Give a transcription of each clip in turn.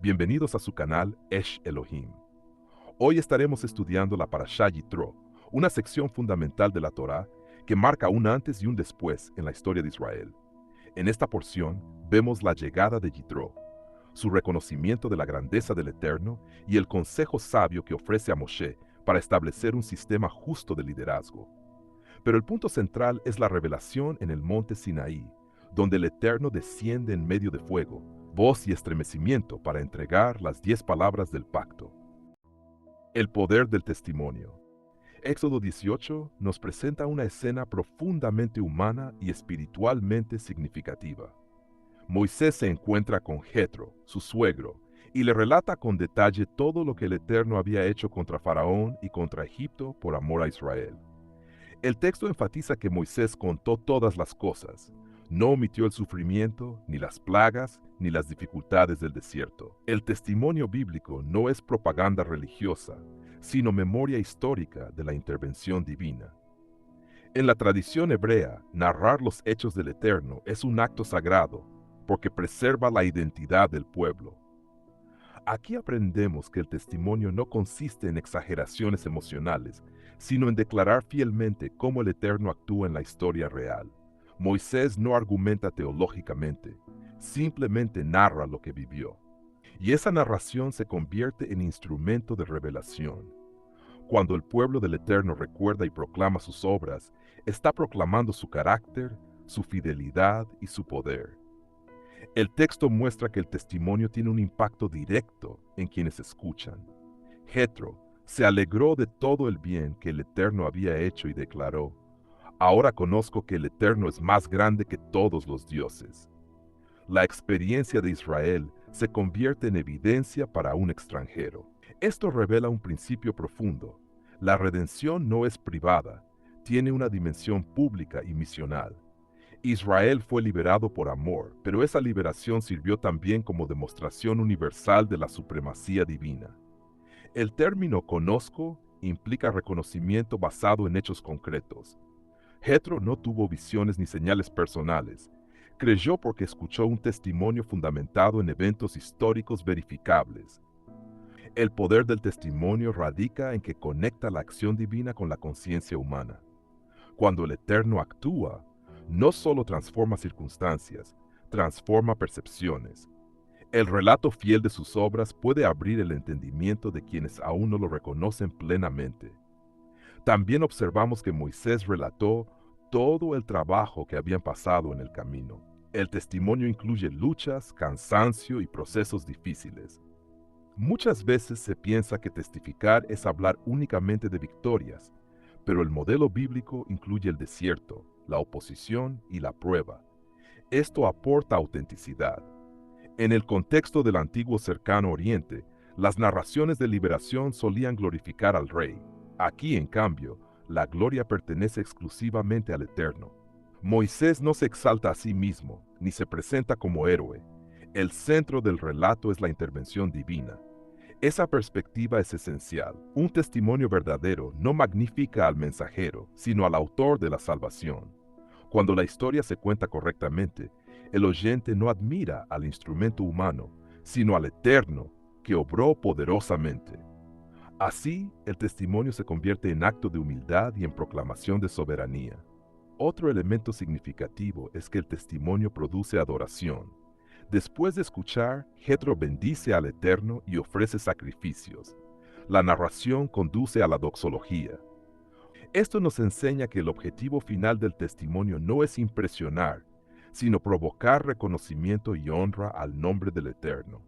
Bienvenidos a su canal Esh Elohim. Hoy estaremos estudiando la Parashá Yitro, una sección fundamental de la Torá que marca un antes y un después en la historia de Israel. En esta porción vemos la llegada de Yitro, su reconocimiento de la grandeza del Eterno y el consejo sabio que ofrece a Moshe para establecer un sistema justo de liderazgo. Pero el punto central es la revelación en el monte Sinaí, donde el Eterno desciende en medio de fuego, voz y estremecimiento para entregar las 10 palabras del pacto. El poder del testimonio. Éxodo 18 nos presenta una escena profundamente humana y espiritualmente significativa. Moisés se encuentra con Jetro, su suegro, y le relata con detalle todo lo que el Eterno había hecho contra Faraón y contra Egipto por amor a Israel. El texto enfatiza que Moisés contó todas las cosas, no omitió el sufrimiento, ni las plagas, ni las dificultades del desierto. El testimonio bíblico no es propaganda religiosa, sino memoria histórica de la intervención divina. En la tradición hebrea, narrar los hechos del Eterno es un acto sagrado, porque preserva la identidad del pueblo. Aquí aprendemos que el testimonio no consiste en exageraciones emocionales, sino en declarar fielmente cómo el Eterno actúa en la historia real. Moisés no argumenta teológicamente, simplemente narra lo que vivió. Y esa narración se convierte en instrumento de revelación. Cuando el pueblo del Eterno recuerda y proclama sus obras, está proclamando su carácter, su fidelidad y su poder. El texto muestra que el testimonio tiene un impacto directo en quienes escuchan. Jetro se alegró de todo el bien que el Eterno había hecho y declaró: "Ahora conozco que el Eterno es más grande que todos los dioses". La experiencia de Israel se convierte en evidencia para un extranjero. Esto revela un principio profundo. La redención no es privada, tiene una dimensión pública y misional. Israel fue liberado por amor, pero esa liberación sirvió también como demostración universal de la supremacía divina. El término conozco implica reconocimiento basado en hechos concretos. Jetro no tuvo visiones ni señales personales. Creyó porque escuchó un testimonio fundamentado en eventos históricos verificables. El poder del testimonio radica en que conecta la acción divina con la conciencia humana. Cuando el Eterno actúa, no solo transforma circunstancias, transforma percepciones. El relato fiel de sus obras puede abrir el entendimiento de quienes aún no lo reconocen plenamente. También observamos que Moisés relató todo el trabajo que habían pasado en el camino. El testimonio incluye luchas, cansancio y procesos difíciles. Muchas veces se piensa que testificar es hablar únicamente de victorias, pero el modelo bíblico incluye el desierto, la oposición y la prueba. Esto aporta autenticidad. En el contexto del antiguo cercano oriente, las narraciones de liberación solían glorificar al rey. Aquí, en cambio, la gloria pertenece exclusivamente al Eterno. Moisés no se exalta a sí mismo, ni se presenta como héroe. El centro del relato es la intervención divina. Esa perspectiva es esencial. Un testimonio verdadero no magnifica al mensajero, sino al autor de la salvación. Cuando la historia se cuenta correctamente, el oyente no admira al instrumento humano, sino al Eterno, que obró poderosamente. Así, el testimonio se convierte en acto de humildad y en proclamación de soberanía. Otro elemento significativo es que el testimonio produce adoración. Después de escuchar, Jetro bendice al Eterno y ofrece sacrificios. La narración conduce a la doxología. Esto nos enseña que el objetivo final del testimonio no es impresionar, sino provocar reconocimiento y honra al nombre del Eterno.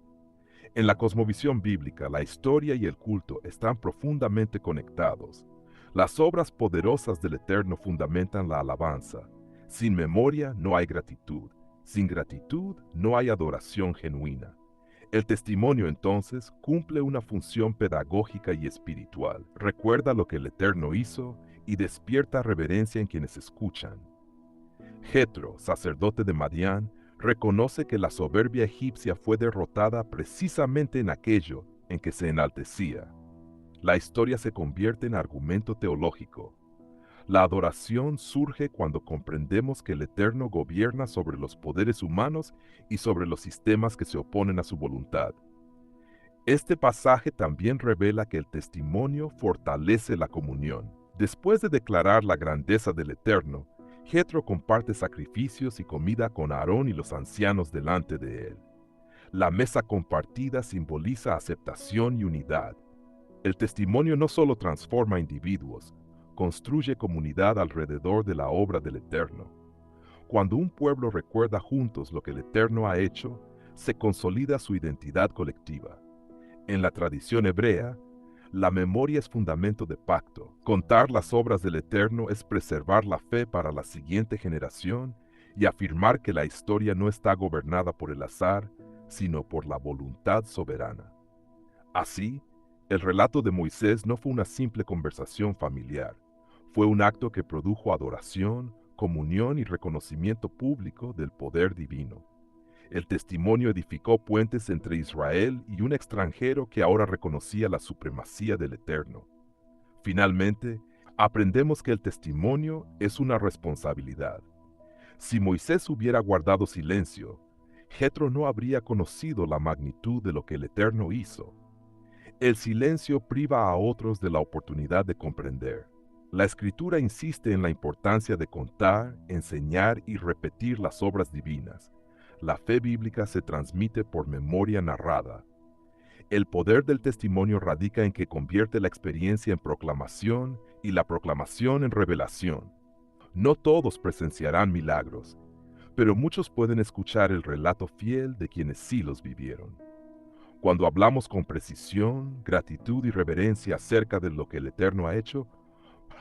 En la cosmovisión bíblica, la historia y el culto están profundamente conectados. Las obras poderosas del Eterno fundamentan la alabanza. Sin memoria no hay gratitud. Sin gratitud no hay adoración genuina. El testimonio entonces cumple una función pedagógica y espiritual. Recuerda lo que el Eterno hizo y despierta reverencia en quienes escuchan. Jetro, sacerdote de Madián, reconoce que la soberbia egipcia fue derrotada precisamente en aquello en que se enaltecía. La historia se convierte en argumento teológico. La adoración surge cuando comprendemos que el Eterno gobierna sobre los poderes humanos y sobre los sistemas que se oponen a su voluntad. Este pasaje también revela que el testimonio fortalece la comunión. Después de declarar la grandeza del Eterno, Jetro comparte sacrificios y comida con Aarón y los ancianos delante de él. La mesa compartida simboliza aceptación y unidad. El testimonio no solo transforma individuos, construye comunidad alrededor de la obra del Eterno. Cuando un pueblo recuerda juntos lo que el Eterno ha hecho, se consolida su identidad colectiva. En la tradición hebrea, la memoria es fundamento de pacto. Contar las obras del Eterno es preservar la fe para la siguiente generación y afirmar que la historia no está gobernada por el azar, sino por la voluntad soberana. Así, el relato de Moisés no fue una simple conversación familiar, fue un acto que produjo adoración, comunión y reconocimiento público del poder divino. El testimonio edificó puentes entre Israel y un extranjero que ahora reconocía la supremacía del Eterno. Finalmente, aprendemos que el testimonio es una responsabilidad. Si Moisés hubiera guardado silencio, Jetro no habría conocido la magnitud de lo que el Eterno hizo. El silencio priva a otros de la oportunidad de comprender. La Escritura insiste en la importancia de contar, enseñar y repetir las obras divinas. La fe bíblica se transmite por memoria narrada. El poder del testimonio radica en que convierte la experiencia en proclamación y la proclamación en revelación. No todos presenciarán milagros, pero muchos pueden escuchar el relato fiel de quienes sí los vivieron. Cuando hablamos con precisión, gratitud y reverencia acerca de lo que el Eterno ha hecho,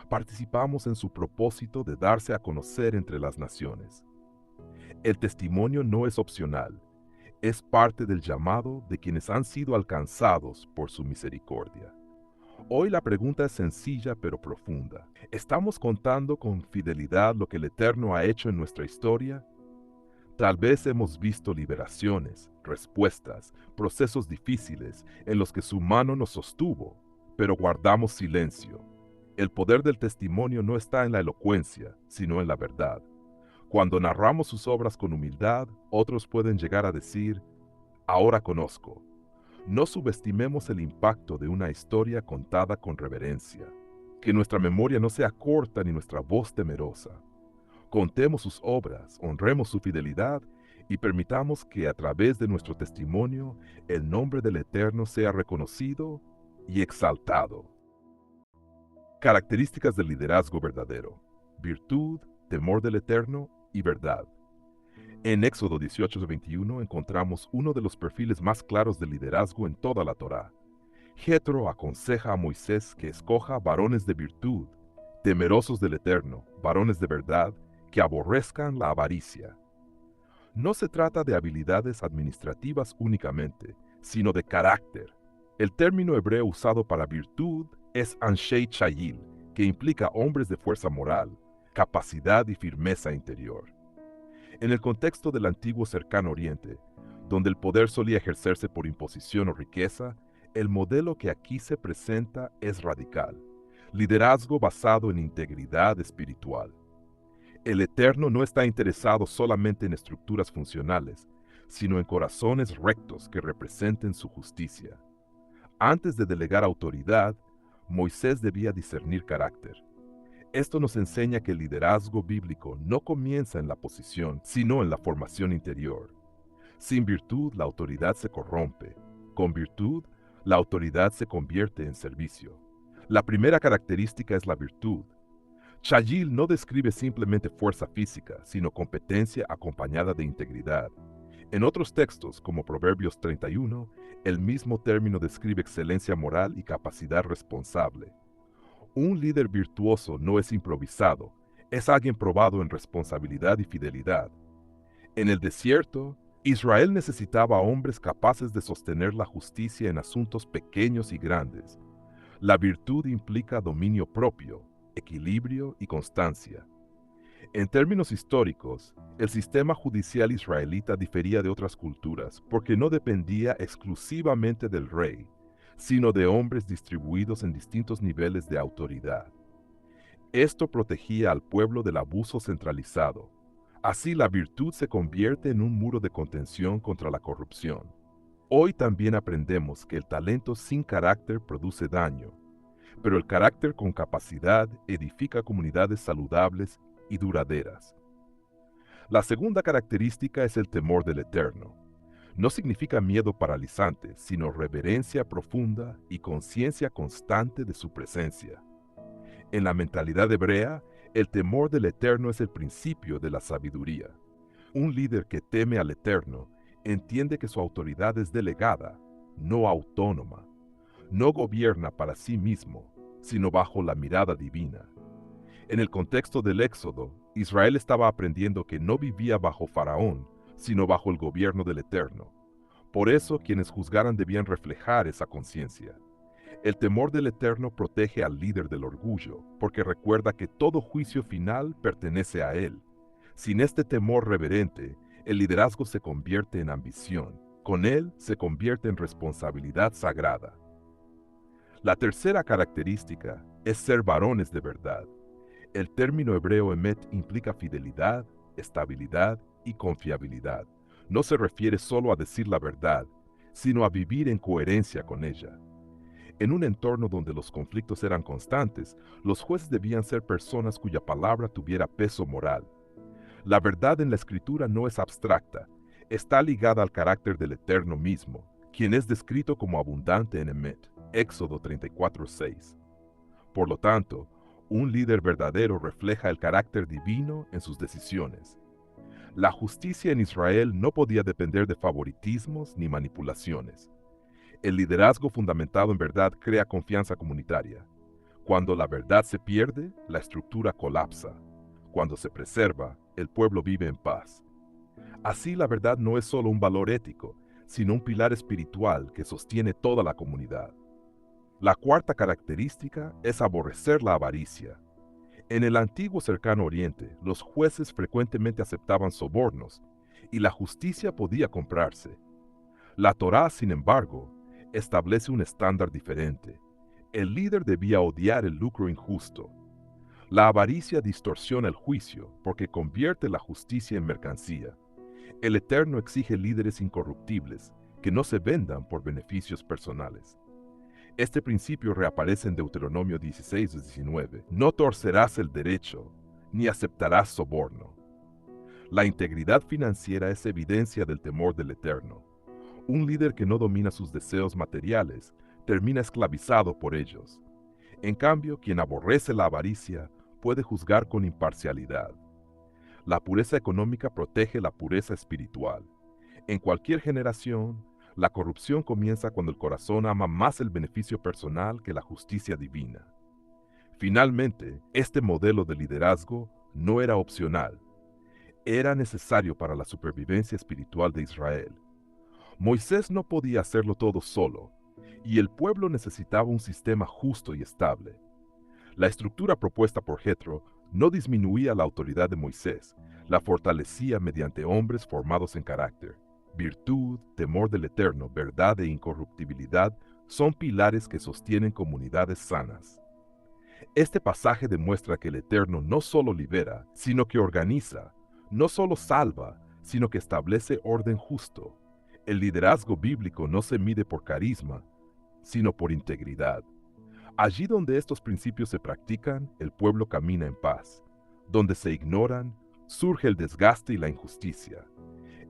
participamos en su propósito de darse a conocer entre las naciones. El testimonio no es opcional, es parte del llamado de quienes han sido alcanzados por su misericordia. Hoy la pregunta es sencilla pero profunda. ¿Estamos contando con fidelidad lo que el Eterno ha hecho en nuestra historia? Tal vez hemos visto liberaciones, respuestas, procesos difíciles en los que su mano nos sostuvo, pero guardamos silencio. El poder del testimonio no está en la elocuencia, sino en la verdad. Cuando narramos sus obras con humildad, otros pueden llegar a decir, ahora conozco. No subestimemos el impacto de una historia contada con reverencia. Que nuestra memoria no sea corta ni nuestra voz temerosa. Contemos sus obras, honremos su fidelidad y permitamos que a través de nuestro testimonio el nombre del Eterno sea reconocido y exaltado. Características del liderazgo verdadero: virtud, temor del Eterno y verdad. En Éxodo 18:21 encontramos uno de los perfiles más claros de liderazgo en toda la Torá. Jetro aconseja a Moisés que escoja varones de virtud, temerosos del Eterno, varones de verdad, que aborrezcan la avaricia. No se trata de habilidades administrativas únicamente, sino de carácter. El término hebreo usado para virtud es anshei chayil, que implica hombres de fuerza moral, capacidad y firmeza interior. En el contexto del antiguo Cercano Oriente, donde el poder solía ejercerse por imposición o riqueza, el modelo que aquí se presenta es radical: liderazgo basado en integridad espiritual. El Eterno no está interesado solamente en estructuras funcionales, sino en corazones rectos que representen su justicia. Antes de delegar autoridad, Moisés debía discernir carácter. Esto nos enseña que el liderazgo bíblico no comienza en la posición, sino en la formación interior. Sin virtud, la autoridad se corrompe. Con virtud, la autoridad se convierte en servicio. La primera característica es la virtud. Chayil no describe simplemente fuerza física, sino competencia acompañada de integridad. En otros textos, como Proverbios 31, el mismo término describe excelencia moral y capacidad responsable. Un líder virtuoso no es improvisado, es alguien probado en responsabilidad y fidelidad. En el desierto, Israel necesitaba hombres capaces de sostener la justicia en asuntos pequeños y grandes. La virtud implica dominio propio, equilibrio y constancia. En términos históricos, el sistema judicial israelita difería de otras culturas porque no dependía exclusivamente del rey, sino de hombres distribuidos en distintos niveles de autoridad. Esto protegía al pueblo del abuso centralizado. Así la virtud se convierte en un muro de contención contra la corrupción. Hoy también aprendemos que el talento sin carácter produce daño, pero el carácter con capacidad edifica comunidades saludables y duraderas. La segunda característica es el temor del Eterno. No significa miedo paralizante, sino reverencia profunda y conciencia constante de su presencia. En la mentalidad hebrea, el temor del Eterno es el principio de la sabiduría. Un líder que teme al Eterno entiende que su autoridad es delegada, no autónoma. No gobierna para sí mismo, sino bajo la mirada divina. En el contexto del Éxodo, Israel estaba aprendiendo que no vivía bajo Faraón, sino bajo el gobierno del Eterno. Por eso, quienes juzgaran debían reflejar esa conciencia. El temor del Eterno protege al líder del orgullo, porque recuerda que todo juicio final pertenece a él. Sin este temor reverente, el liderazgo se convierte en ambición. Con él se convierte en responsabilidad sagrada. La tercera característica es ser varones de verdad. El término hebreo emet implica fidelidad, estabilidad y confiabilidad. No se refiere solo a decir la verdad, sino a vivir en coherencia con ella. En un entorno donde los conflictos eran constantes, los jueces debían ser personas cuya palabra tuviera peso moral. La verdad en la Escritura no es abstracta, está ligada al carácter del Eterno mismo, quien es descrito como abundante en Emet, Éxodo 34:6. Por lo tanto, un líder verdadero refleja el carácter divino en sus decisiones. La justicia en Israel no podía depender de favoritismos ni manipulaciones. El liderazgo fundamentado en verdad crea confianza comunitaria. Cuando la verdad se pierde, la estructura colapsa. Cuando se preserva, el pueblo vive en paz. Así, la verdad no es solo un valor ético, sino un pilar espiritual que sostiene toda la comunidad. La cuarta característica es aborrecer la avaricia. En el antiguo cercano oriente, los jueces frecuentemente aceptaban sobornos y la justicia podía comprarse. La Torá, sin embargo, establece un estándar diferente. El líder debía odiar el lucro injusto. La avaricia distorsiona el juicio porque convierte la justicia en mercancía. El Eterno exige líderes incorruptibles que no se vendan por beneficios personales. Este principio reaparece en Deuteronomio 16:19. No torcerás el derecho, ni aceptarás soborno. La integridad financiera es evidencia del temor del Eterno. Un líder que no domina sus deseos materiales termina esclavizado por ellos. En cambio, quien aborrece la avaricia puede juzgar con imparcialidad. La pureza económica protege la pureza espiritual. En cualquier generación, la corrupción comienza cuando el corazón ama más el beneficio personal que la justicia divina. Finalmente, este modelo de liderazgo no era opcional, era necesario para la supervivencia espiritual de Israel. Moisés no podía hacerlo todo solo, y el pueblo necesitaba un sistema justo y estable. La estructura propuesta por Jetro no disminuía la autoridad de Moisés, la fortalecía mediante hombres formados en carácter. Virtud, temor del Eterno, verdad e incorruptibilidad son pilares que sostienen comunidades sanas. Este pasaje demuestra que el Eterno no solo libera, sino que organiza, no solo salva, sino que establece orden justo. El liderazgo bíblico no se mide por carisma, sino por integridad. Allí donde estos principios se practican, el pueblo camina en paz. Donde se ignoran, surge el desgaste y la injusticia.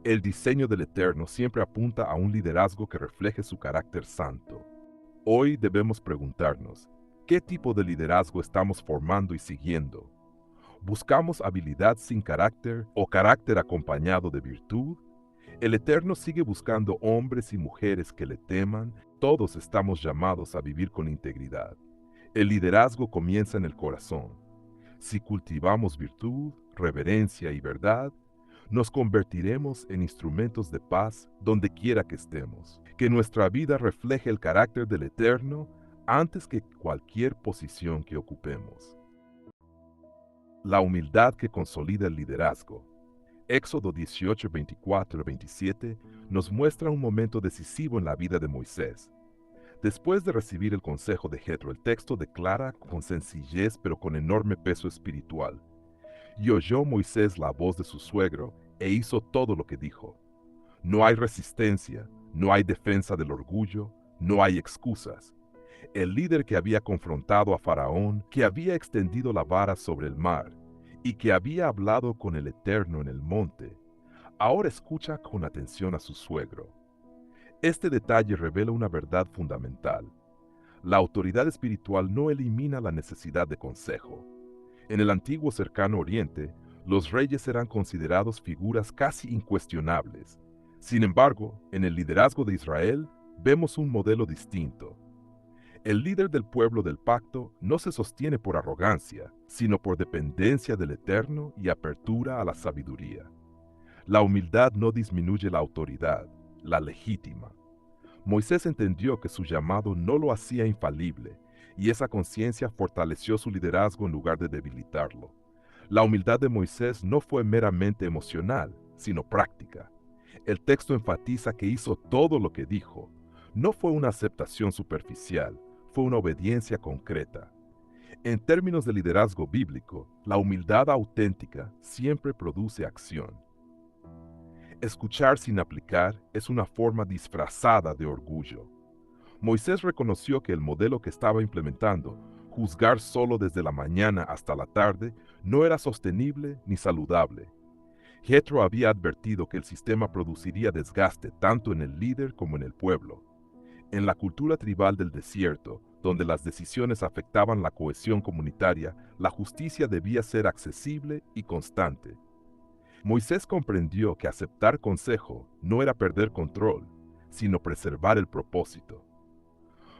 El diseño del Eterno siempre apunta a un liderazgo que refleje su carácter santo. Hoy debemos preguntarnos, ¿qué tipo de liderazgo estamos formando y siguiendo? ¿Buscamos habilidad sin carácter o carácter acompañado de virtud? El Eterno sigue buscando hombres y mujeres que le teman. Todos estamos llamados a vivir con integridad. El liderazgo comienza en el corazón. Si cultivamos virtud, reverencia y verdad, nos convertiremos en instrumentos de paz donde quiera que estemos. Que nuestra vida refleje el carácter del Eterno antes que cualquier posición que ocupemos. La humildad que consolida el liderazgo. Éxodo 18, 24-27 nos muestra un momento decisivo en la vida de Moisés. Después de recibir el consejo de Jetro, el texto declara con sencillez pero con enorme peso espiritual: y oyó Moisés la voz de su suegro e hizo todo lo que dijo. No hay resistencia, No hay defensa del orgullo, no hay excusas. El líder que había confrontado a Faraón, que había extendido la vara sobre el mar y que había hablado con el Eterno en el monte, ahora escucha con atención a su suegro. Este detalle revela una verdad fundamental. La autoridad espiritual no elimina la necesidad de consejo. En el antiguo cercano Oriente, los reyes eran considerados figuras casi incuestionables. Sin embargo, en el liderazgo de Israel, vemos un modelo distinto. El líder del pueblo del pacto no se sostiene por arrogancia, sino por dependencia del Eterno y apertura a la sabiduría. La humildad no disminuye la autoridad, la legítima. Moisés entendió que su llamado no lo hacía infalible, y esa conciencia fortaleció su liderazgo en lugar de debilitarlo. La humildad de Moisés no fue meramente emocional, sino práctica. El texto enfatiza que hizo todo lo que dijo. No fue una aceptación superficial, fue una obediencia concreta. En términos de liderazgo bíblico, la humildad auténtica siempre produce acción. Escuchar sin aplicar es una forma disfrazada de orgullo. Moisés reconoció que el modelo que estaba implementando, juzgar solo desde la mañana hasta la tarde, no era sostenible ni saludable. Jetro había advertido que el sistema produciría desgaste tanto en el líder como en el pueblo. En la cultura tribal del desierto, donde las decisiones afectaban la cohesión comunitaria, la justicia debía ser accesible y constante. Moisés comprendió que aceptar consejo no era perder control, sino preservar el propósito.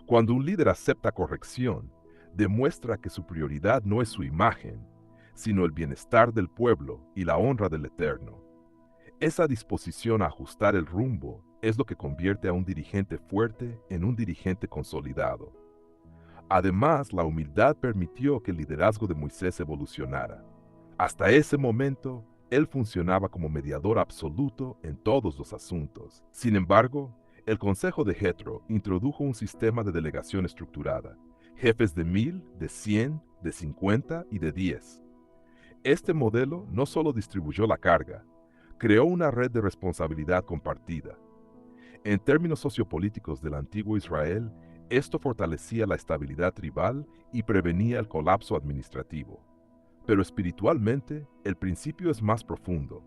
Cuando un líder acepta corrección, demuestra que su prioridad no es su imagen, sino el bienestar del pueblo y la honra del Eterno. Esa disposición a ajustar el rumbo es lo que convierte a un dirigente fuerte en un dirigente consolidado. Además, la humildad permitió que el liderazgo de Moisés evolucionara. Hasta ese momento, él funcionaba como mediador absoluto en todos los asuntos. Sin embargo, el consejo de Jetro introdujo un sistema de delegación estructurada, jefes de 1000, de 100, de 50 y de 10. Este modelo no solo distribuyó la carga, creó una red de responsabilidad compartida. En términos sociopolíticos del antiguo Israel, esto fortalecía la estabilidad tribal y prevenía el colapso administrativo. Pero espiritualmente, el principio es más profundo.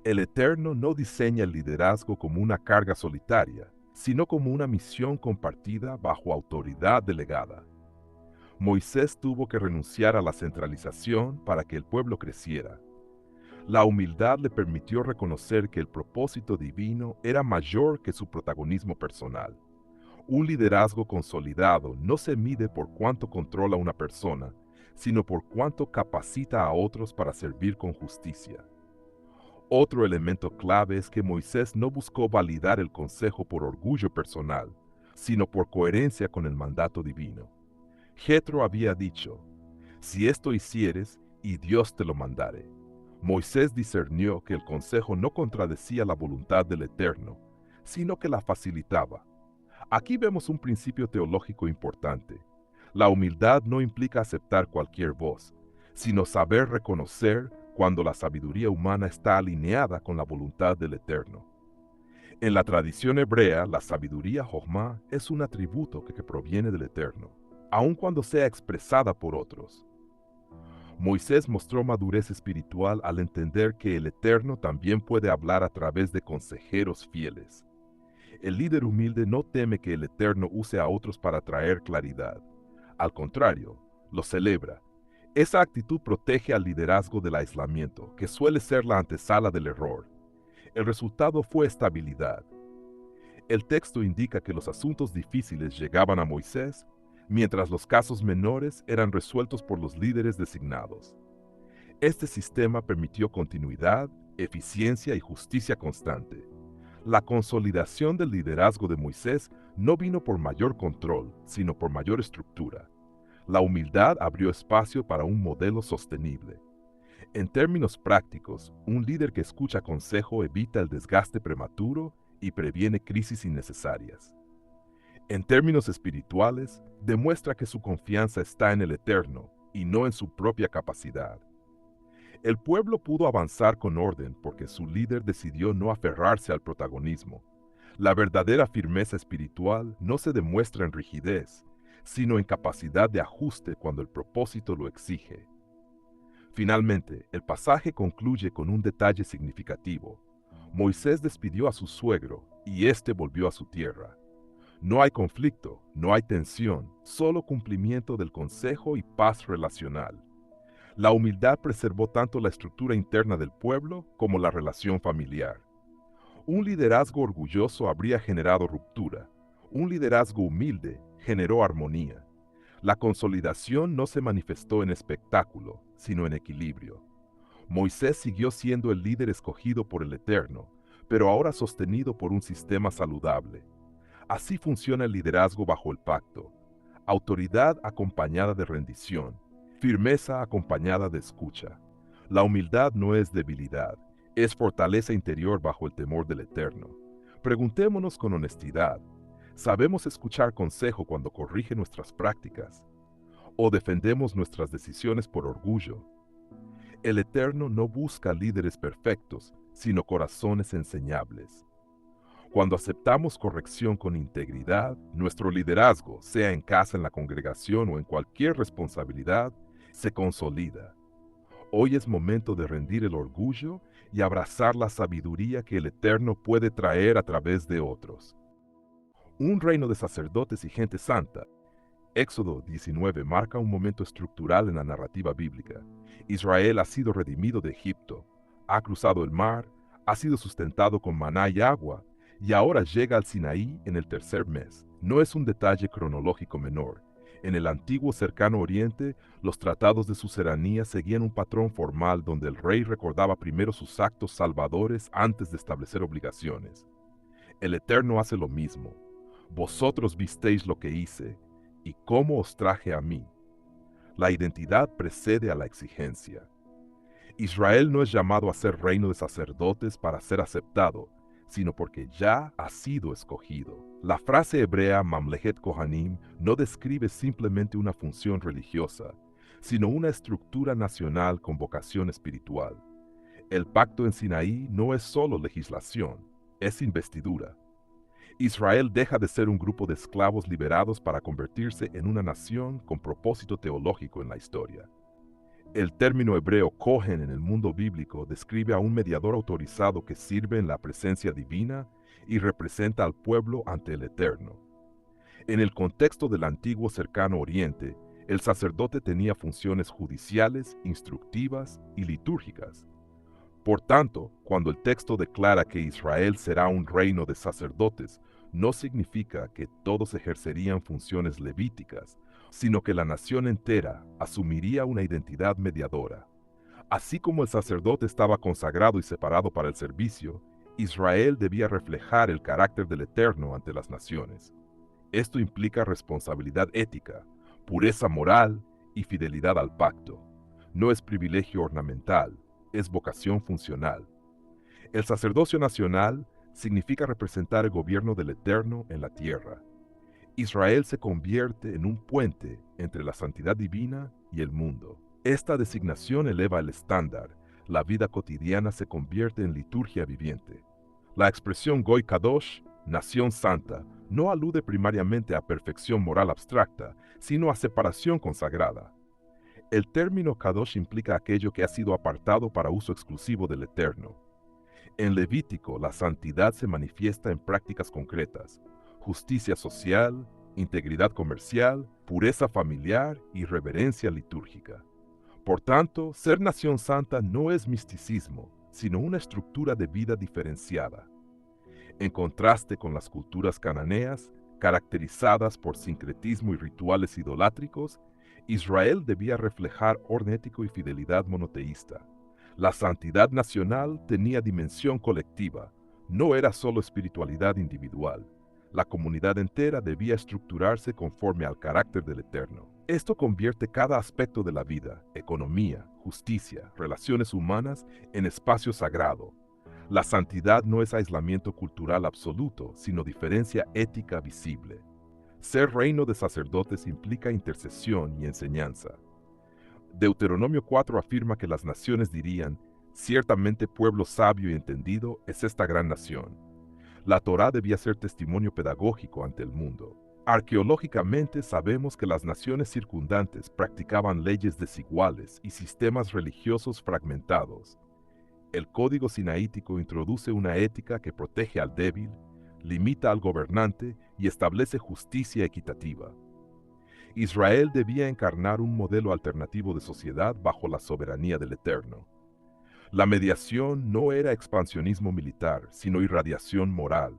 El Eterno no diseña el liderazgo como una carga solitaria, sino como una misión compartida bajo autoridad delegada. Moisés tuvo que renunciar a la centralización para que el pueblo creciera. La humildad le permitió reconocer que el propósito divino era mayor que su protagonismo personal. Un liderazgo consolidado no se mide por cuánto controla una persona, sino por cuánto capacita a otros para servir con justicia. Otro elemento clave es que Moisés no buscó validar el consejo por orgullo personal, sino por coherencia con el mandato divino. Jetro había dicho, si esto hicieres, y Dios te lo mandare. Moisés discernió que el consejo no contradecía la voluntad del Eterno, sino que la facilitaba. Aquí vemos un principio teológico importante. La humildad no implica aceptar cualquier voz, sino saber reconocer cuando la sabiduría humana está alineada con la voluntad del Eterno. En la tradición hebrea, la sabiduría Jochma es un atributo que proviene del Eterno, aun cuando sea expresada por otros. Moisés mostró madurez espiritual al entender que el Eterno también puede hablar a través de consejeros fieles. El líder humilde no teme que el Eterno use a otros para traer claridad. Al contrario, lo celebra. Esa actitud protege al liderazgo del aislamiento, que suele ser la antesala del error. El resultado fue estabilidad. El texto indica que los asuntos difíciles llegaban a Moisés, mientras los casos menores eran resueltos por los líderes designados. Este sistema permitió continuidad, eficiencia y justicia constante. La consolidación del liderazgo de Moisés no vino por mayor control, sino por mayor estructura. La humildad abrió espacio para un modelo sostenible. En términos prácticos, un líder que escucha consejo evita el desgaste prematuro y previene crisis innecesarias. En términos espirituales, demuestra que su confianza está en el Eterno y no en su propia capacidad. El pueblo pudo avanzar con orden porque su líder decidió no aferrarse al protagonismo. La verdadera firmeza espiritual no se demuestra en rigidez, sino en capacidad de ajuste cuando el propósito lo exige. Finalmente, el pasaje concluye con un detalle significativo. Moisés despidió a su suegro y éste volvió a su tierra. No hay conflicto, no hay tensión, solo cumplimiento del consejo y paz relacional. La humildad preservó tanto la estructura interna del pueblo como la relación familiar. Un liderazgo orgulloso habría generado ruptura. Un liderazgo humilde generó armonía. La consolidación no se manifestó en espectáculo, sino en equilibrio. Moisés siguió siendo el líder escogido por el Eterno, pero ahora sostenido por un sistema saludable. Así funciona el liderazgo bajo el pacto. Autoridad acompañada de rendición, firmeza acompañada de escucha. La humildad no es debilidad, es fortaleza interior bajo el temor del Eterno. Preguntémonos con honestidad, ¿sabemos escuchar consejo cuando corrige nuestras prácticas? ¿O defendemos nuestras decisiones por orgullo? El Eterno no busca líderes perfectos, sino corazones enseñables. Cuando aceptamos corrección con integridad, nuestro liderazgo, sea en casa, en la congregación o en cualquier responsabilidad, se consolida. Hoy es momento de rendir el orgullo y abrazar la sabiduría que el Eterno puede traer a través de otros. Un reino de sacerdotes y gente santa. Éxodo 19 marca un momento estructural en la narrativa bíblica. Israel ha sido redimido de Egipto, ha cruzado el mar, ha sido sustentado con maná y agua, y ahora llega al Sinaí en el tercer mes. No es un detalle cronológico menor. En el antiguo cercano oriente, los tratados de suzeranías seguían un patrón formal donde el rey recordaba primero sus actos salvadores antes de establecer obligaciones. El Eterno hace lo mismo. Vosotros visteis lo que hice, y cómo os traje a mí. La identidad precede a la exigencia. Israel no es llamado a ser reino de sacerdotes para ser aceptado, sino porque ya ha sido escogido. La frase hebrea Mamlechet Kohanim no describe simplemente una función religiosa, sino una estructura nacional con vocación espiritual. El pacto en Sinaí no es solo legislación, es investidura. Israel deja de ser un grupo de esclavos liberados para convertirse en una nación con propósito teológico en la historia. El término hebreo Kohen en el mundo bíblico describe a un mediador autorizado que sirve en la presencia divina y representa al pueblo ante el Eterno. En el contexto del antiguo cercano oriente, el sacerdote tenía funciones judiciales, instructivas y litúrgicas. Por tanto, cuando el texto declara que Israel será un reino de sacerdotes, no significa que todos ejercerían funciones levíticas, sino que la nación entera asumiría una identidad mediadora. Así como el sacerdote estaba consagrado y separado para el servicio, Israel debía reflejar el carácter del Eterno ante las naciones. Esto implica responsabilidad ética, pureza moral y fidelidad al pacto. No es privilegio ornamental, es vocación funcional. El sacerdocio nacional significa representar el gobierno del Eterno en la tierra. Israel se convierte en un puente entre la santidad divina y el mundo. Esta designación eleva el estándar. La vida cotidiana se convierte en liturgia viviente. La expresión Goy Kadosh, nación santa, no alude primariamente a perfección moral abstracta, sino a separación consagrada. El término Kadosh implica aquello que ha sido apartado para uso exclusivo del Eterno. En Levítico, la santidad se manifiesta en prácticas concretas: justicia social, integridad comercial, pureza familiar y reverencia litúrgica. Por tanto, ser nación santa no es misticismo, sino una estructura de vida diferenciada. En contraste con las culturas cananeas, caracterizadas por sincretismo y rituales idolátricos, Israel debía reflejar orden ético y fidelidad monoteísta. La santidad nacional tenía dimensión colectiva, no era solo espiritualidad individual. La comunidad entera debía estructurarse conforme al carácter del Eterno. Esto convierte cada aspecto de la vida, economía, justicia, relaciones humanas, en espacio sagrado. La santidad no es aislamiento cultural absoluto, sino diferencia ética visible. Ser reino de sacerdotes implica intercesión y enseñanza. Deuteronomio 4 afirma que las naciones dirían: ciertamente pueblo sabio y entendido es esta gran nación. La Torá debía ser testimonio pedagógico ante el mundo. Arqueológicamente sabemos que las naciones circundantes practicaban leyes desiguales y sistemas religiosos fragmentados. El Código Sinaítico introduce una ética que protege al débil, limita al gobernante y establece justicia equitativa. Israel debía encarnar un modelo alternativo de sociedad bajo la soberanía del Eterno. La mediación no era expansionismo militar, sino irradiación moral.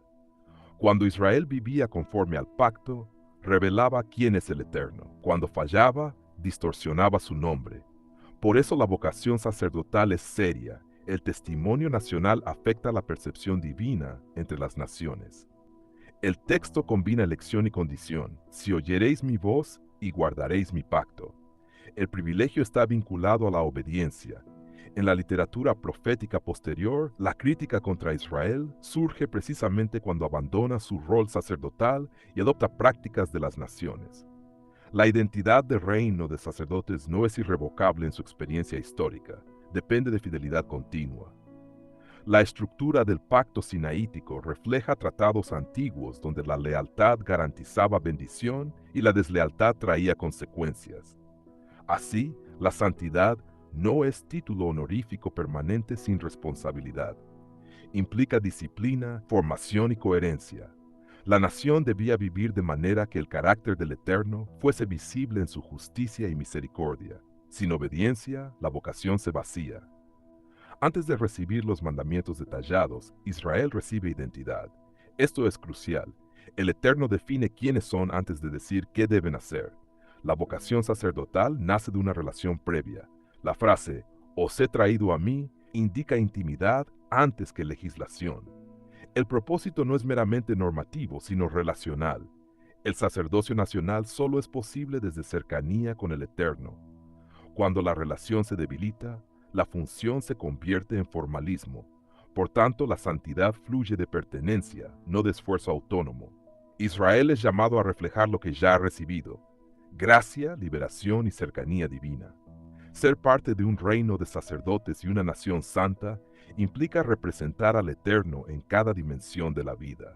Cuando Israel vivía conforme al pacto, revelaba quién es el Eterno. Cuando fallaba, distorsionaba su nombre. Por eso la vocación sacerdotal es seria. El testimonio nacional afecta la percepción divina entre las naciones. El texto combina elección y condición. Si oyeréis mi voz y guardaréis mi pacto. El privilegio está vinculado a la obediencia. En la literatura profética posterior, la crítica contra Israel surge precisamente cuando abandona su rol sacerdotal y adopta prácticas de las naciones. La identidad de reino de sacerdotes no es irrevocable en su experiencia histórica, depende de fidelidad continua. La estructura del pacto sinaítico refleja tratados antiguos donde la lealtad garantizaba bendición y la deslealtad traía consecuencias. Así, la santidad no es título honorífico permanente sin responsabilidad. Implica disciplina, formación y coherencia. La nación debía vivir de manera que el carácter del Eterno fuese visible en su justicia y misericordia. Sin obediencia, la vocación se vacía. Antes de recibir los mandamientos detallados, Israel recibe identidad. Esto es crucial. El Eterno define quiénes son antes de decir qué deben hacer. La vocación sacerdotal nace de una relación previa. La frase, os he traído a mí, indica intimidad antes que legislación. El propósito no es meramente normativo, sino relacional. El sacerdocio nacional solo es posible desde cercanía con el Eterno. Cuando la relación se debilita, la función se convierte en formalismo. Por tanto, la santidad fluye de pertenencia, no de esfuerzo autónomo. Israel es llamado a reflejar lo que ya ha recibido: gracia, liberación y cercanía divina. Ser parte de un reino de sacerdotes y una nación santa implica representar al Eterno en cada dimensión de la vida.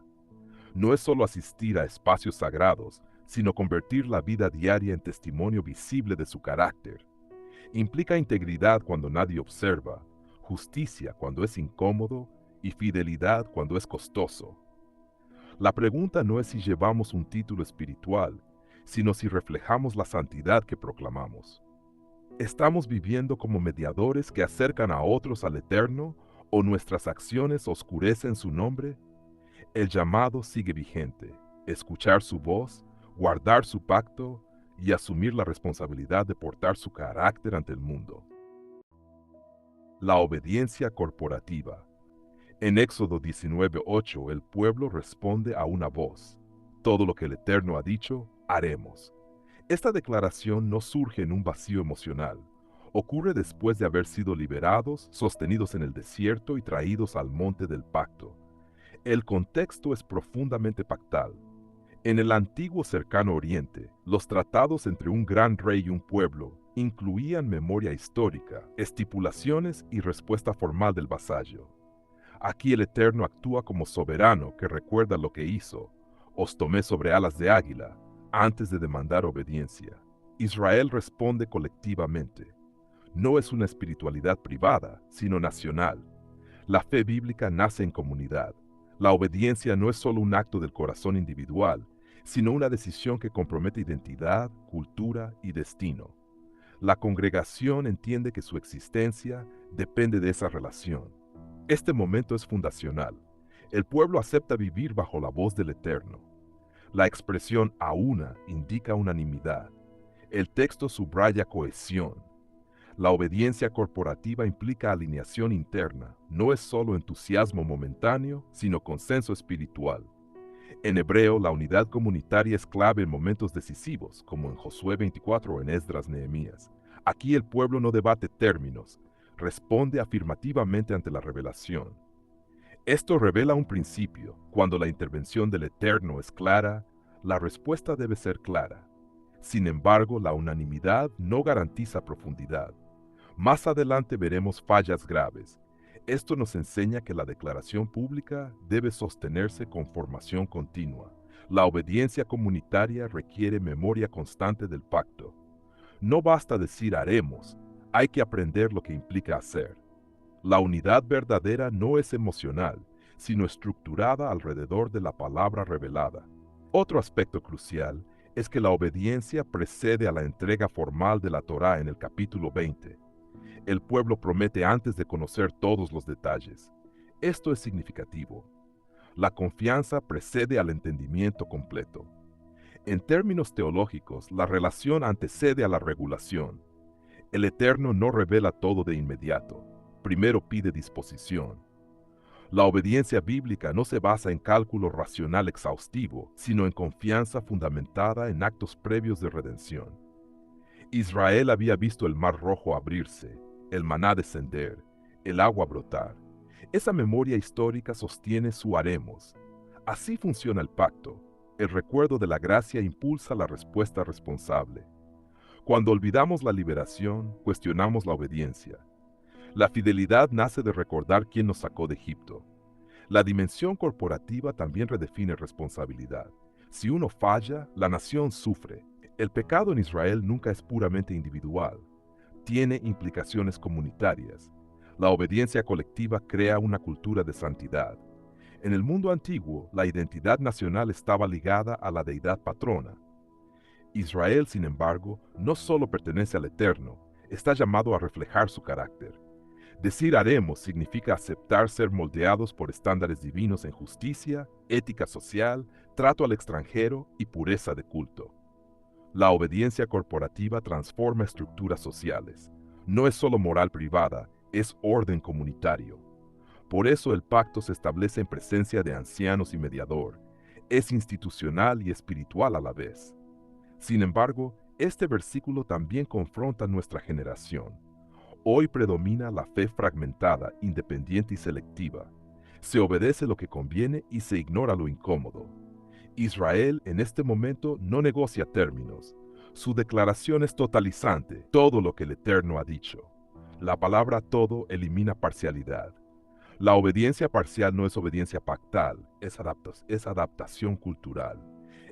No es solo asistir a espacios sagrados, sino convertir la vida diaria en testimonio visible de su carácter. Implica integridad cuando nadie observa, justicia cuando es incómodo y fidelidad cuando es costoso. La pregunta no es si llevamos un título espiritual, sino si reflejamos la santidad que proclamamos. ¿Estamos viviendo como mediadores que acercan a otros al Eterno o nuestras acciones oscurecen su nombre? El llamado sigue vigente: escuchar su voz, guardar su pacto y asumir la responsabilidad de portar su carácter ante el mundo. La obediencia corporativa. En Éxodo 19:8 el pueblo responde a una voz: todo lo que el Eterno ha dicho, haremos. Esta declaración no surge en un vacío emocional. Ocurre después de haber sido liberados, sostenidos en el desierto y traídos al monte del pacto. El contexto es profundamente pactal. En el antiguo cercano oriente, los tratados entre un gran rey y un pueblo incluían memoria histórica, estipulaciones y respuesta formal del vasallo. Aquí el Eterno actúa como soberano que recuerda lo que hizo: os tomé sobre alas de águila, antes de demandar obediencia. Israel responde colectivamente. No es una espiritualidad privada, sino nacional. La fe bíblica nace en comunidad. La obediencia no es solo un acto del corazón individual, sino una decisión que compromete identidad, cultura y destino. La congregación entiende que su existencia depende de esa relación. Este momento es fundacional. El pueblo acepta vivir bajo la voz del Eterno. La expresión a una indica unanimidad. El texto subraya cohesión. La obediencia corporativa implica alineación interna. No es solo entusiasmo momentáneo, sino consenso espiritual. En hebreo, la unidad comunitaria es clave en momentos decisivos, como en Josué 24 o en Esdras Nehemías. Aquí el pueblo no debate términos, responde afirmativamente ante la revelación. Esto revela un principio: cuando la intervención del Eterno es clara, la respuesta debe ser clara. Sin embargo, la unanimidad no garantiza profundidad. Más adelante veremos fallas graves. Esto nos enseña que la declaración pública debe sostenerse con formación continua. La obediencia comunitaria requiere memoria constante del pacto. No basta decir haremos, hay que aprender lo que implica hacer. La unidad verdadera no es emocional, sino estructurada alrededor de la palabra revelada. Otro aspecto crucial es que la obediencia precede a la entrega formal de la Torá en el capítulo 20. El pueblo promete antes de conocer todos los detalles. Esto es significativo. La confianza precede al entendimiento completo. En términos teológicos, la relación antecede a la regulación. El Eterno no revela todo de inmediato. Primero pide disposición. La obediencia bíblica no se basa en cálculo racional exhaustivo, sino en confianza fundamentada en actos previos de redención. Israel había visto el mar rojo abrirse, el maná descender, el agua brotar. Esa memoria histórica sostiene su haremos. Así funciona el pacto. El recuerdo de la gracia impulsa la respuesta responsable. Cuando olvidamos la liberación, cuestionamos la obediencia. La fidelidad nace de recordar quién nos sacó de Egipto. La dimensión corporativa también redefine responsabilidad. Si uno falla, la nación sufre. El pecado en Israel nunca es puramente individual. Tiene implicaciones comunitarias. La obediencia colectiva crea una cultura de santidad. En el mundo antiguo, la identidad nacional estaba ligada a la deidad patrona. Israel, sin embargo, no solo pertenece al Eterno, está llamado a reflejar su carácter. Decir haremos significa aceptar ser moldeados por estándares divinos en justicia, ética social, trato al extranjero y pureza de culto. La obediencia corporativa transforma estructuras sociales. No es solo moral privada, es orden comunitario. Por eso el pacto se establece en presencia de ancianos y mediador. Es institucional y espiritual a la vez. Sin embargo, este versículo también confronta a nuestra generación. Hoy predomina la fe fragmentada, independiente y selectiva. Se obedece lo que conviene y se ignora lo incómodo. Israel en este momento no negocia términos. Su declaración es totalizante, todo lo que el Eterno ha dicho. La palabra todo elimina parcialidad. La obediencia parcial no es obediencia pactal, es adaptación cultural.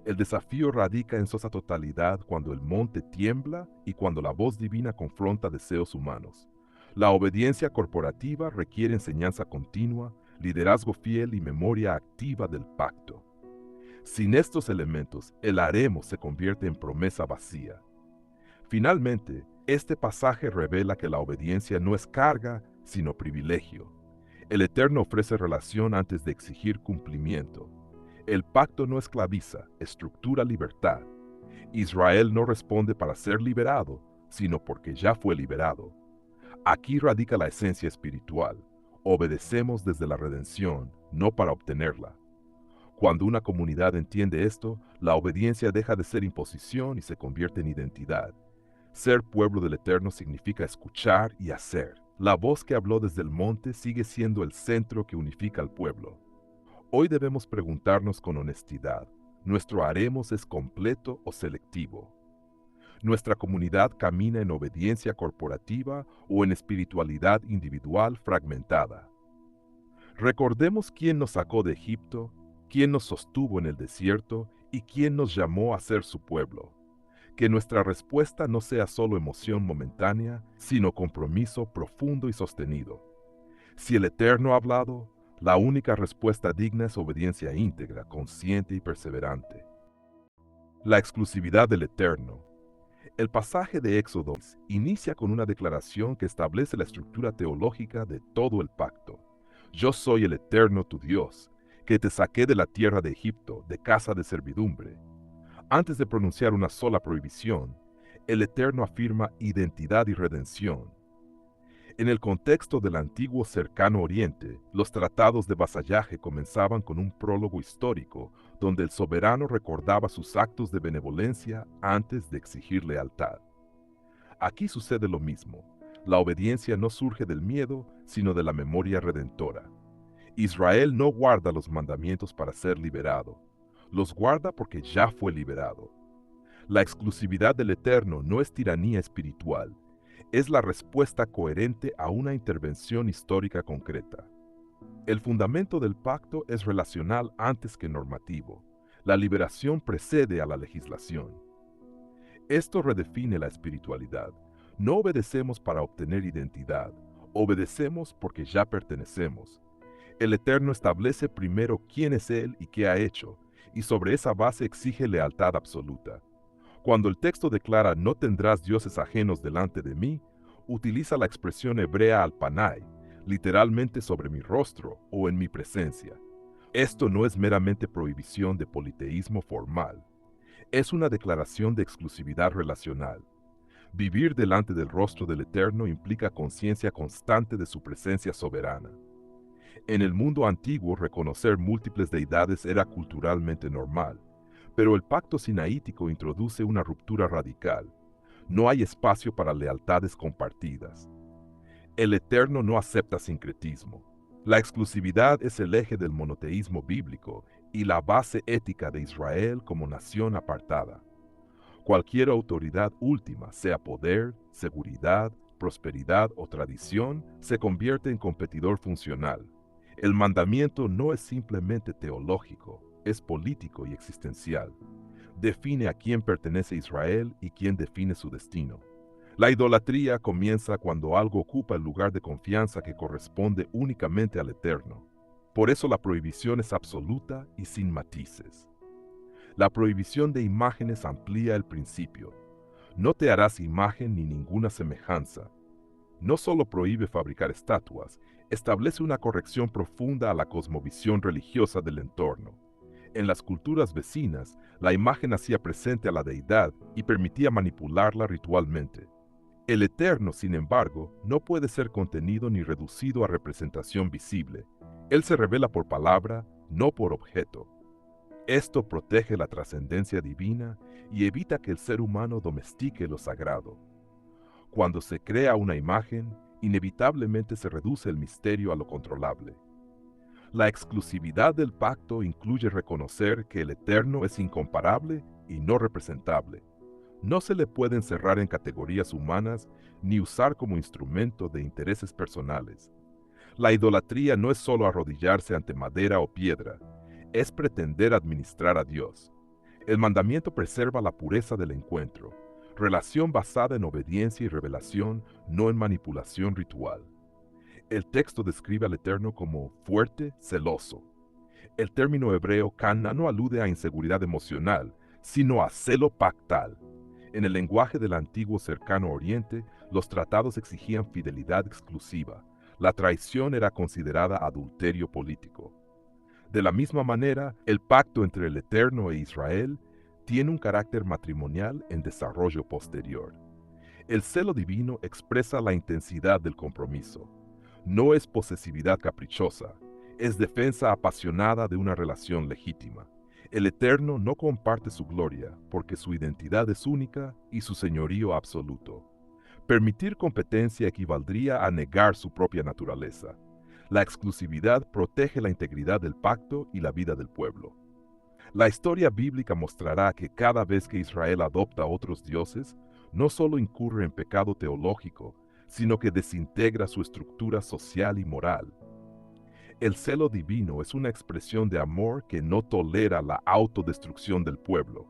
El desafío radica en esa totalidad cuando el monte tiembla y cuando la voz divina confronta deseos humanos. La obediencia corporativa requiere enseñanza continua, liderazgo fiel y memoria activa del pacto. Sin estos elementos, el haremos se convierte en promesa vacía. Finalmente, este pasaje revela que la obediencia no es carga, sino privilegio. El Eterno ofrece relación antes de exigir cumplimiento. El pacto no esclaviza, estructura libertad. Israel no responde para ser liberado, sino porque ya fue liberado. Aquí radica la esencia espiritual. Obedecemos desde la redención, no para obtenerla. Cuando una comunidad entiende esto, la obediencia deja de ser imposición y se convierte en identidad. Ser pueblo del Eterno significa escuchar y hacer. La voz que habló desde el monte sigue siendo el centro que unifica al pueblo. Hoy debemos preguntarnos con honestidad, ¿nuestro haremos es completo o selectivo? ¿Nuestra comunidad camina en obediencia corporativa o en espiritualidad individual fragmentada? Recordemos quién nos sacó de Egipto, quién nos sostuvo en el desierto y quién nos llamó a ser su pueblo. Que nuestra respuesta no sea solo emoción momentánea, sino compromiso profundo y sostenido. Si el Eterno ha hablado, la única respuesta digna es obediencia íntegra, consciente y perseverante. La exclusividad del Eterno. El pasaje de Éxodo inicia con una declaración que establece la estructura teológica de todo el pacto. Yo soy el Eterno tu Dios, que te saqué de la tierra de Egipto, de casa de servidumbre. Antes de pronunciar una sola prohibición, el Eterno afirma identidad y redención. En el contexto del antiguo cercano Oriente, los tratados de vasallaje comenzaban con un prólogo histórico donde el soberano recordaba sus actos de benevolencia antes de exigir lealtad. Aquí sucede lo mismo. La obediencia no surge del miedo, sino de la memoria redentora. Israel no guarda los mandamientos para ser liberado. Los guarda porque ya fue liberado. La exclusividad del Eterno no es tiranía espiritual, Es la respuesta coherente a una intervención histórica concreta. El fundamento del pacto es relacional antes que normativo. La liberación precede a la legislación. Esto redefine la espiritualidad. No obedecemos para obtener identidad, obedecemos porque ya pertenecemos. El Eterno establece primero quién es Él y qué ha hecho, y sobre esa base exige lealtad absoluta. Cuando el texto declara no tendrás dioses ajenos delante de mí, utiliza la expresión hebrea alpanai, literalmente sobre mi rostro o en mi presencia. Esto no es meramente prohibición de politeísmo formal, es una declaración de exclusividad relacional. Vivir delante del rostro del Eterno implica conciencia constante de su presencia soberana. En el mundo antiguo, reconocer múltiples deidades era culturalmente normal, pero el pacto sinaítico introduce una ruptura radical. No hay espacio para lealtades compartidas. El Eterno no acepta sincretismo. La exclusividad es el eje del monoteísmo bíblico y la base ética de Israel como nación apartada. Cualquier autoridad última, sea poder, seguridad, prosperidad o tradición, se convierte en competidor funcional. El mandamiento no es simplemente teológico, es político y existencial. Define a quién pertenece Israel y quién define su destino. La idolatría comienza cuando algo ocupa el lugar de confianza que corresponde únicamente al Eterno. Por eso la prohibición es absoluta y sin matices. La prohibición de imágenes amplía el principio. No te harás imagen ni ninguna semejanza. No solo prohíbe fabricar estatuas, establece una corrección profunda a la cosmovisión religiosa del entorno. En las culturas vecinas, la imagen hacía presente a la deidad y permitía manipularla ritualmente. El Eterno, sin embargo, no puede ser contenido ni reducido a representación visible. Él se revela por palabra, no por objeto. Esto protege la trascendencia divina y evita que el ser humano domestique lo sagrado. Cuando se crea una imagen, inevitablemente se reduce el misterio a lo controlable. La exclusividad del pacto incluye reconocer que el Eterno es incomparable y no representable. No se le puede encerrar en categorías humanas ni usar como instrumento de intereses personales. La idolatría no es solo arrodillarse ante madera o piedra, es pretender administrar a Dios. El mandamiento preserva la pureza del encuentro, relación basada en obediencia y revelación, no en manipulación ritual. El texto describe al Eterno como fuerte, celoso. El término hebreo kana no alude a inseguridad emocional, sino a celo pactal. En el lenguaje del antiguo cercano oriente, los tratados exigían fidelidad exclusiva. La traición era considerada adulterio político. De la misma manera, el pacto entre el Eterno e Israel tiene un carácter matrimonial en desarrollo posterior. El celo divino expresa la intensidad del compromiso. No es posesividad caprichosa, es defensa apasionada de una relación legítima. El Eterno no comparte su gloria porque su identidad es única y su señorío absoluto. Permitir competencia equivaldría a negar su propia naturaleza. La exclusividad protege la integridad del pacto y la vida del pueblo. La historia bíblica mostrará que cada vez que Israel adopta otros dioses, no solo incurre en pecado teológico, sino que desintegra su estructura social y moral. El celo divino es una expresión de amor que no tolera la autodestrucción del pueblo.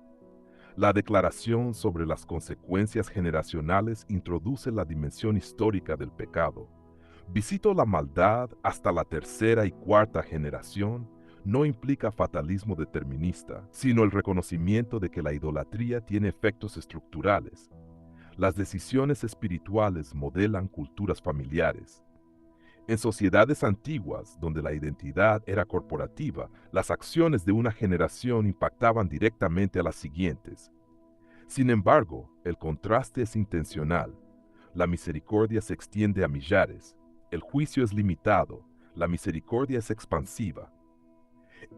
La declaración sobre las consecuencias generacionales introduce la dimensión histórica del pecado. Visito la maldad hasta la tercera y cuarta generación no implica fatalismo determinista, sino el reconocimiento de que la idolatría tiene efectos estructurales. Las decisiones espirituales modelan culturas familiares. En sociedades antiguas, donde la identidad era corporativa, las acciones de una generación impactaban directamente a las siguientes. Sin embargo, el contraste es intencional. La misericordia se extiende a millares. El juicio es limitado. La misericordia es expansiva.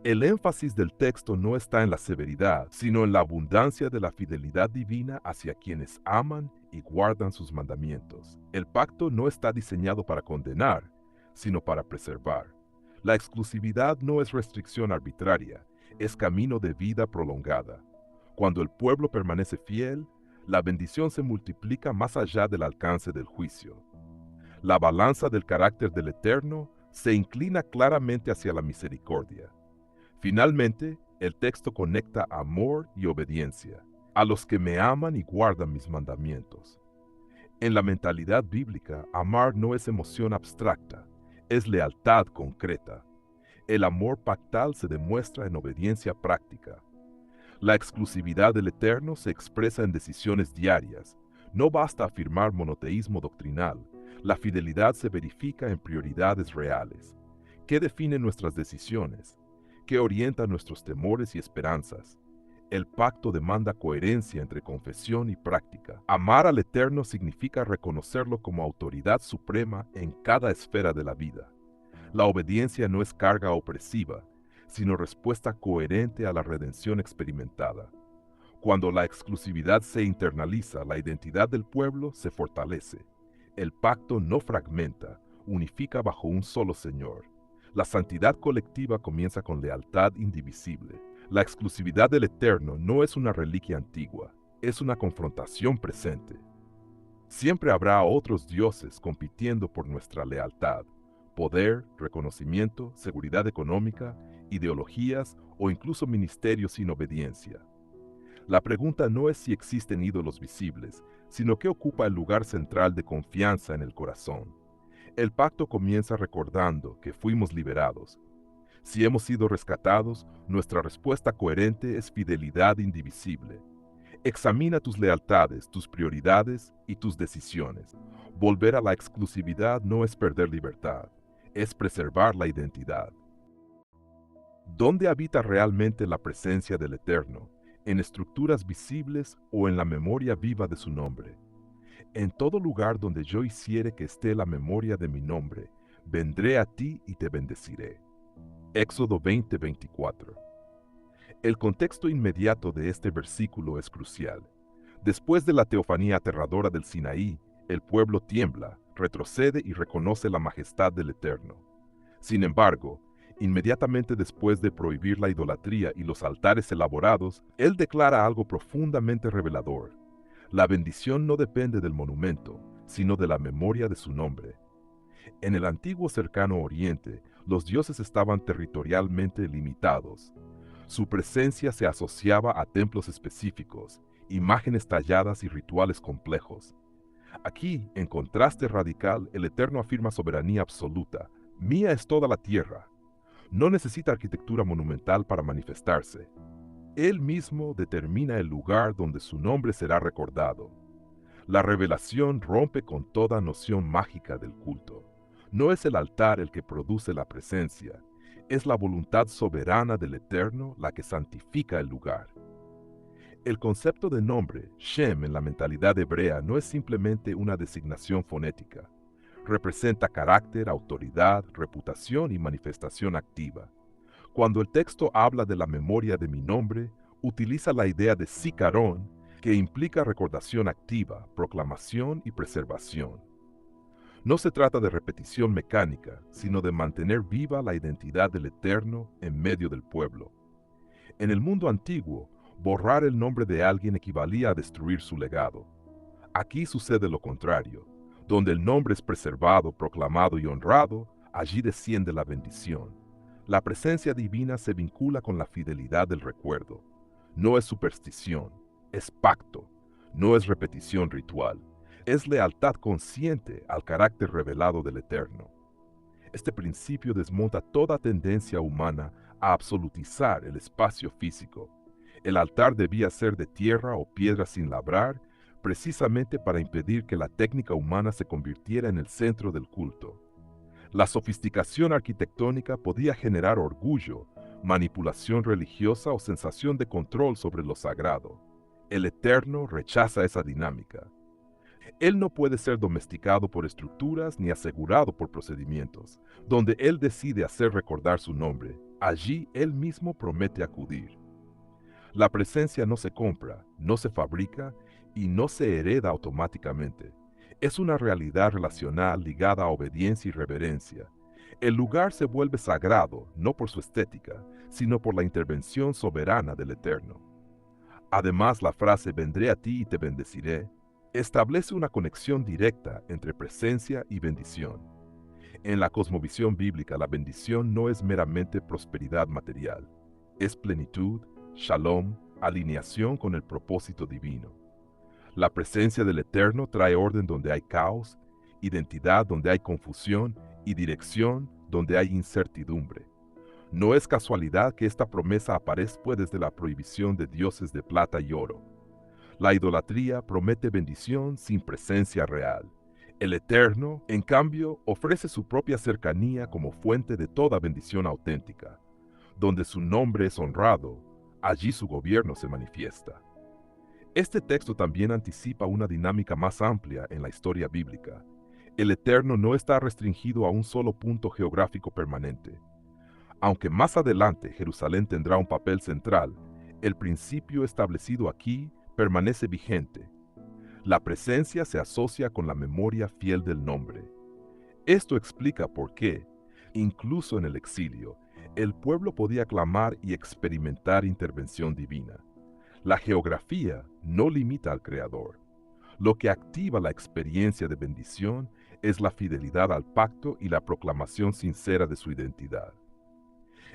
El énfasis del texto no está en la severidad, sino en la abundancia de la fidelidad divina hacia quienes aman y guardan sus mandamientos. El pacto no está diseñado para condenar, sino para preservar. La exclusividad no es restricción arbitraria, es camino de vida prolongada. Cuando el pueblo permanece fiel, La bendición se multiplica más allá del alcance del juicio. La balanza del carácter del Eterno se inclina claramente hacia la misericordia. Finalmente, el texto conecta amor y obediencia, a los que me aman y guardan mis mandamientos. En la mentalidad bíblica, amar no es emoción abstracta, es lealtad concreta. El amor pactal se demuestra en obediencia práctica. La exclusividad del Eterno se expresa en decisiones diarias. No basta afirmar monoteísmo doctrinal, la fidelidad se verifica en prioridades reales. ¿Qué define nuestras decisiones? ¿Qué orienta nuestros temores y esperanzas? El pacto demanda coherencia entre confesión y práctica. Amar al Eterno significa reconocerlo como autoridad suprema en cada esfera de la vida. La obediencia no es carga opresiva, sino respuesta coherente a la redención experimentada. Cuando la exclusividad se internaliza, la identidad del pueblo se fortalece. El pacto no fragmenta, unifica bajo un solo Señor. La santidad colectiva comienza con lealtad indivisible. La exclusividad del Eterno no es una reliquia antigua, es una confrontación presente. Siempre habrá otros dioses compitiendo por nuestra lealtad. Poder, reconocimiento, seguridad económica, ideologías o incluso ministerios sin obediencia. La pregunta no es si existen ídolos visibles, sino que ocupa el lugar central de confianza en el corazón. El pacto comienza recordando que fuimos liberados. Si hemos sido rescatados, nuestra respuesta coherente es fidelidad indivisible. Examina tus lealtades, tus prioridades y tus decisiones. Volver a la exclusividad no es perder libertad, es preservar la identidad. ¿Dónde habita realmente la presencia del Eterno? ¿En estructuras visibles o en la memoria viva de su nombre? En todo lugar donde yo hiciere que esté la memoria de mi nombre, vendré a ti y te bendeciré. Éxodo 20:24. El contexto inmediato de este versículo es crucial. Después de la teofanía aterradora del Sinaí, el pueblo tiembla, retrocede y reconoce la majestad del Eterno. Sin embargo, inmediatamente después de prohibir la idolatría y los altares elaborados, él declara algo profundamente revelador. La bendición no depende del monumento, sino de la memoria de su nombre. En el antiguo cercano Oriente, los dioses estaban territorialmente limitados. Su presencia se asociaba a templos específicos, imágenes talladas y rituales complejos. Aquí, en contraste radical, el Eterno afirma soberanía absoluta. Mía es toda la tierra. No necesita arquitectura monumental para manifestarse. Él mismo determina el lugar donde su nombre será recordado. La revelación rompe con toda noción mágica del culto. No es el altar el que produce la presencia, es la voluntad soberana del Eterno la que santifica el lugar. El concepto de nombre, Shem, en la mentalidad hebrea no es simplemente una designación fonética. Representa carácter, autoridad, reputación y manifestación activa. Cuando el texto habla de la memoria de mi nombre, utiliza la idea de zikaron, que implica recordación activa, proclamación y preservación. No se trata de repetición mecánica, sino de mantener viva la identidad del Eterno en medio del pueblo. En el mundo antiguo, borrar el nombre de alguien equivalía a destruir su legado. Aquí sucede lo contrario. Donde el nombre es preservado, proclamado y honrado, allí desciende la bendición. La presencia divina se vincula con la fidelidad del recuerdo. No es superstición, es pacto. No es repetición ritual. Es lealtad consciente al carácter revelado del Eterno. Este principio desmonta toda tendencia humana a absolutizar el espacio físico. El altar debía ser de tierra o piedra sin labrar, precisamente para impedir que la técnica humana se convirtiera en el centro del culto. La sofisticación arquitectónica podía generar orgullo, manipulación religiosa o sensación de control sobre lo sagrado. El Eterno rechaza esa dinámica. Él no puede ser domesticado por estructuras ni asegurado por procedimientos. Donde Él decide hacer recordar su nombre, allí Él mismo promete acudir. La presencia no se compra, no se fabrica y no se hereda automáticamente. Es una realidad relacional ligada a obediencia y reverencia. El lugar se vuelve sagrado no por su estética, sino por la intervención soberana del Eterno. Además, la frase vendré a ti y te bendeciré establece una conexión directa entre presencia y bendición. En la cosmovisión bíblica, la bendición no es meramente prosperidad material, es plenitud, shalom, alineación con el propósito divino. La presencia del Eterno trae orden donde hay caos, identidad donde hay confusión y dirección donde hay incertidumbre. No es casualidad que esta promesa aparezca desde la prohibición de dioses de plata y oro. La idolatría promete bendición sin presencia real. El Eterno, en cambio, ofrece su propia cercanía como fuente de toda bendición auténtica. Donde su nombre es honrado, allí su gobierno se manifiesta. Este texto también anticipa una dinámica más amplia en la historia bíblica. El Eterno no está restringido a un solo punto geográfico permanente. Aunque más adelante Jerusalén tendrá un papel central, el principio establecido aquí permanece vigente. La presencia se asocia con la memoria fiel del nombre. Esto explica por qué, incluso en el exilio, el pueblo podía clamar y experimentar intervención divina. La geografía no limita al Creador. Lo que activa la experiencia de bendición es la fidelidad al pacto y la proclamación sincera de su identidad.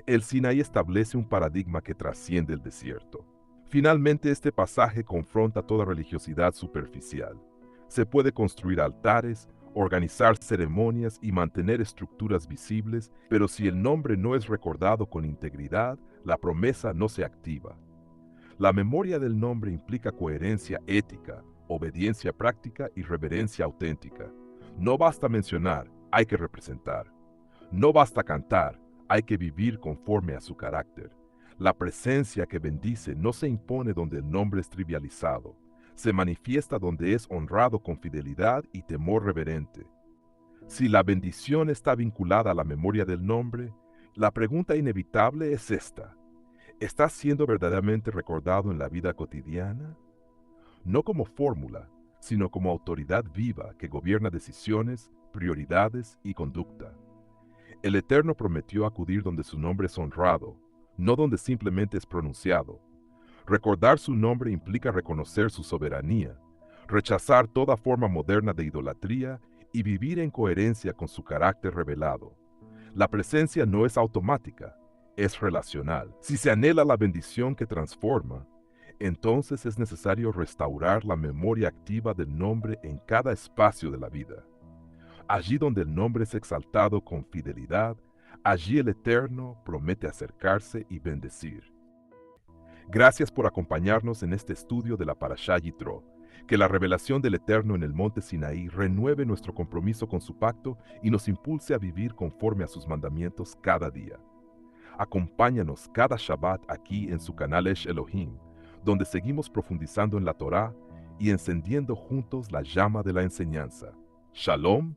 El Sinaí establece un paradigma que trasciende el desierto. Finalmente, este pasaje confronta toda religiosidad superficial. Se puede construir altares, organizar ceremonias y mantener estructuras visibles, pero si el nombre no es recordado con integridad, la promesa no se activa. La memoria del nombre implica coherencia ética, obediencia práctica y reverencia auténtica. No basta mencionar, hay que representar. No basta cantar, hay que vivir conforme a su carácter. La presencia que bendice no se impone donde el nombre es trivializado, se manifiesta donde es honrado con fidelidad y temor reverente. Si la bendición está vinculada a la memoria del nombre, la pregunta inevitable es esta: ¿está siendo verdaderamente recordado en la vida cotidiana? No como fórmula, sino como autoridad viva que gobierna decisiones, prioridades y conducta. El Eterno prometió acudir donde su nombre es honrado, no donde simplemente es pronunciado. Recordar su nombre implica reconocer su soberanía, rechazar toda forma moderna de idolatría y vivir en coherencia con su carácter revelado. La presencia no es automática, es relacional. Si se anhela la bendición que transforma, entonces es necesario restaurar la memoria activa del nombre en cada espacio de la vida. Allí donde el nombre es exaltado con fidelidad, allí el Eterno promete acercarse y bendecir. Gracias por acompañarnos en este estudio de la Parashá Yitro. Que la revelación del Eterno en el monte Sinaí renueve nuestro compromiso con su pacto y nos impulse a vivir conforme a sus mandamientos cada día. Acompáñanos cada Shabbat aquí en su canal Esh Elohim, donde seguimos profundizando en la Torá y encendiendo juntos la llama de la enseñanza. Shalom